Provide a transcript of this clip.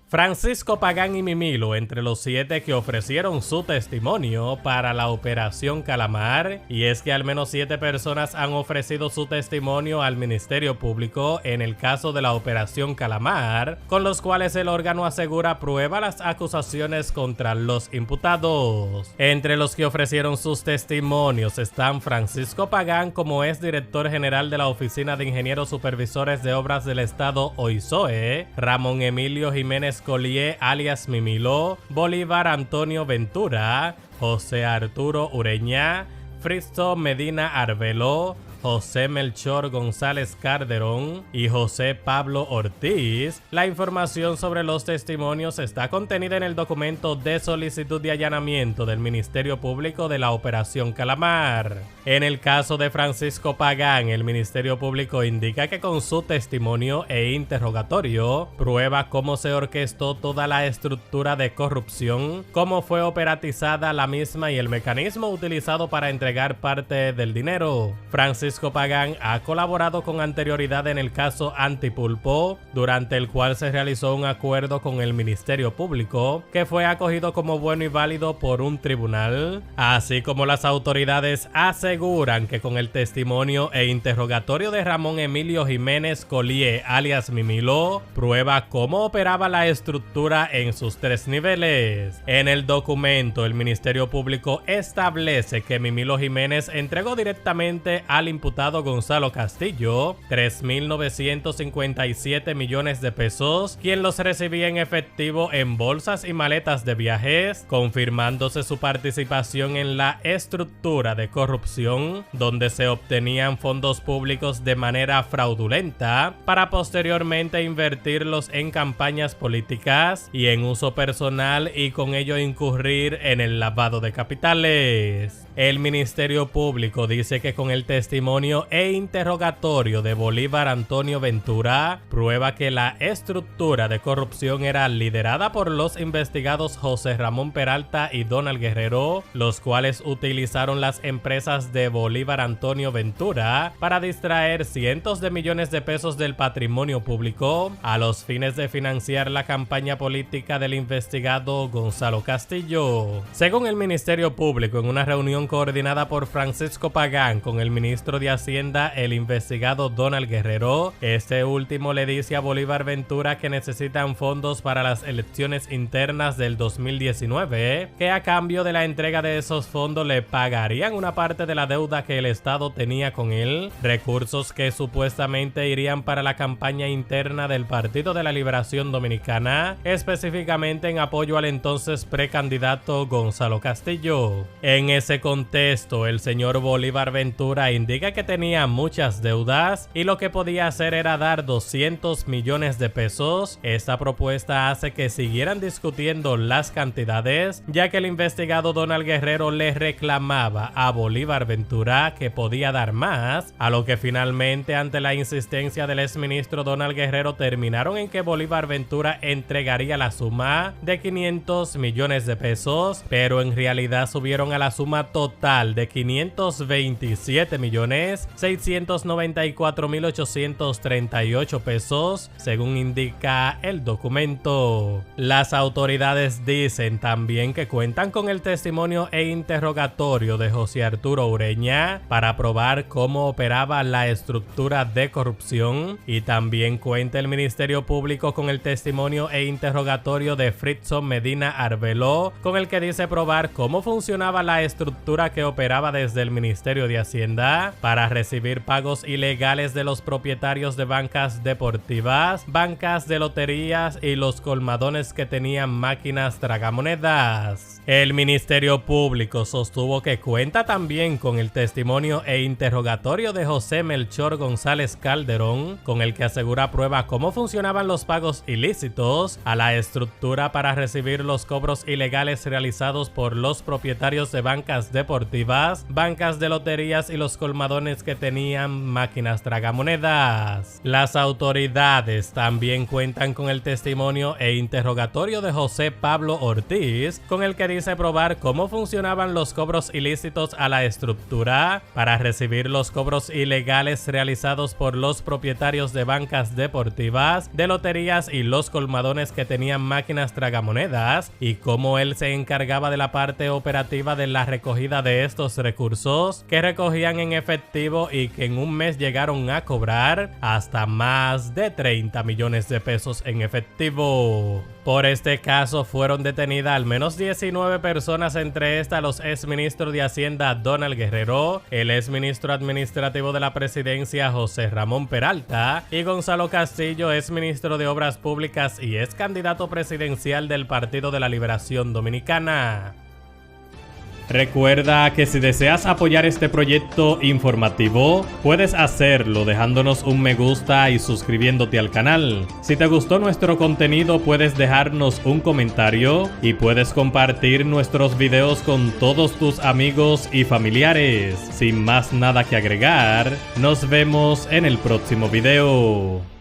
Francisco Pagán y Mimilo entre los 7 que ofrecieron su testimonio para la Operación Calamar, y es que al menos 7 personas han ofrecido su testimonio al Ministerio Público en el caso de la Operación Calamar, con los cuales el órgano asegura prueba las acusaciones contra los imputados. Entre los que ofrecieron sus testimonios están Francisco Pagán como ex director general de la Oficina de Ingenieros Supervisores de Obras del Estado OISOE, Ramón Emilio Jiménez Collier alias Mimilo, Bolívar Antonio Ventura, José Arturo Ureña, Fristo Medina Arbeló, José Melchor González Calderón y José Pablo Ortiz. La información sobre los testimonios está contenida en el documento de solicitud de allanamiento del Ministerio Público de la Operación Calamar. En el caso de Francisco Pagán, el Ministerio Público indica que con su testimonio e interrogatorio prueba cómo se orquestó toda la estructura de corrupción, cómo fue operatizada la misma y el mecanismo utilizado para entregar parte del dinero. Francisco Pagán ha colaborado con anterioridad en el caso Antipulpo, durante el cual se realizó un acuerdo con el Ministerio Público que fue acogido como bueno y válido por un tribunal, así como las autoridades aseguran que con el testimonio e interrogatorio de Ramón Emilio Jiménez Collier alias Mimilo, prueba cómo operaba la estructura en sus 3 niveles. En el documento, el Ministerio Público establece que Mimilo Jiménez entregó directamente al imputado Gonzalo Castillo 3.957 millones de pesos, quien los recibía en efectivo en bolsas y maletas de viajes, confirmándose su participación en la estructura de corrupción, donde se obtenían fondos públicos de manera fraudulenta para posteriormente invertirlos en campañas políticas y en uso personal, y con ello incurrir en el lavado de capitales. El Ministerio Público dice que con el testimonio e interrogatorio de Bolívar Antonio Ventura prueba que la estructura de corrupción era liderada por los investigados José Ramón Peralta y Donald Guerrero, los cuales utilizaron las empresas de Bolívar Antonio Ventura para distraer cientos de millones de pesos del patrimonio público a los fines de financiar la campaña política del investigado Gonzalo Castillo. Según el Ministerio Público, en una reunión coordinada por Francisco Pagán con el ministro de Hacienda, el investigado Donald Guerrero, este último le dice a Bolívar Ventura que necesitan fondos para las elecciones internas del 2019, que a cambio de la entrega de esos fondos le pagarían una parte de la deuda que el Estado tenía con él, recursos que supuestamente irían para la campaña interna del Partido de la Liberación Dominicana, específicamente en apoyo al entonces precandidato Gonzalo Castillo. En ese contexto, el señor Bolívar Ventura indica que tenía muchas deudas y lo que podía hacer era dar 200 millones de pesos. Esta propuesta hace que siguieran discutiendo las cantidades, ya que el investigado Donald Guerrero le reclamaba a Bolívar Ventura que podía dar más, a lo que finalmente, ante la insistencia del exministro Donald Guerrero, terminaron en que Bolívar Ventura entregaría la suma de 500 millones de pesos, pero en realidad subieron a la suma total de 527.694.838 pesos, según indica el documento. Las autoridades dicen también que cuentan con el testimonio e interrogatorio de José Arturo Ureña para probar cómo operaba la estructura de corrupción, y también cuenta el Ministerio Público con el testimonio e interrogatorio de Fristo Medina Arbeló, con el que dice probar cómo funcionaba la estructura que operaba desde el Ministerio de Hacienda para recibir pagos ilegales de los propietarios de bancas deportivas, bancas de loterías y los colmadones que tenían máquinas tragamonedas. El Ministerio Público sostuvo que cuenta también con el testimonio e interrogatorio de José Melchor González Calderón, con el que asegura prueba cómo funcionaban los pagos ilícitos a la estructura para recibir los cobros ilegales realizados por los propietarios de bancas deportivas, bancas de loterías y los colmadones colmadones que tenían máquinas tragamonedas. Las autoridades también cuentan con el testimonio e interrogatorio de José Pablo Ortiz, con el que dice probar cómo funcionaban los cobros ilícitos a la estructura para recibir los cobros ilegales realizados por los propietarios de bancas deportivas, de loterías y los colmadones que tenían máquinas tragamonedas, y cómo él se encargaba de la parte operativa de la recogida de estos recursos que recogían en efectivo y que en un mes llegaron a cobrar hasta más de 30 millones de pesos en efectivo. Por este caso fueron detenidas al menos 19 personas, entre estas los exministros de Hacienda Donald Guerrero, el exministro administrativo de la presidencia José Ramón Peralta y Gonzalo Castillo, exministro de Obras Públicas y ex candidato presidencial del Partido de la Liberación Dominicana. Recuerda que si deseas apoyar este proyecto informativo, puedes hacerlo dejándonos un me gusta y suscribiéndote al canal. Si te gustó nuestro contenido, puedes dejarnos un comentario y puedes compartir nuestros videos con todos tus amigos y familiares. Sin más nada que agregar, nos vemos en el próximo video.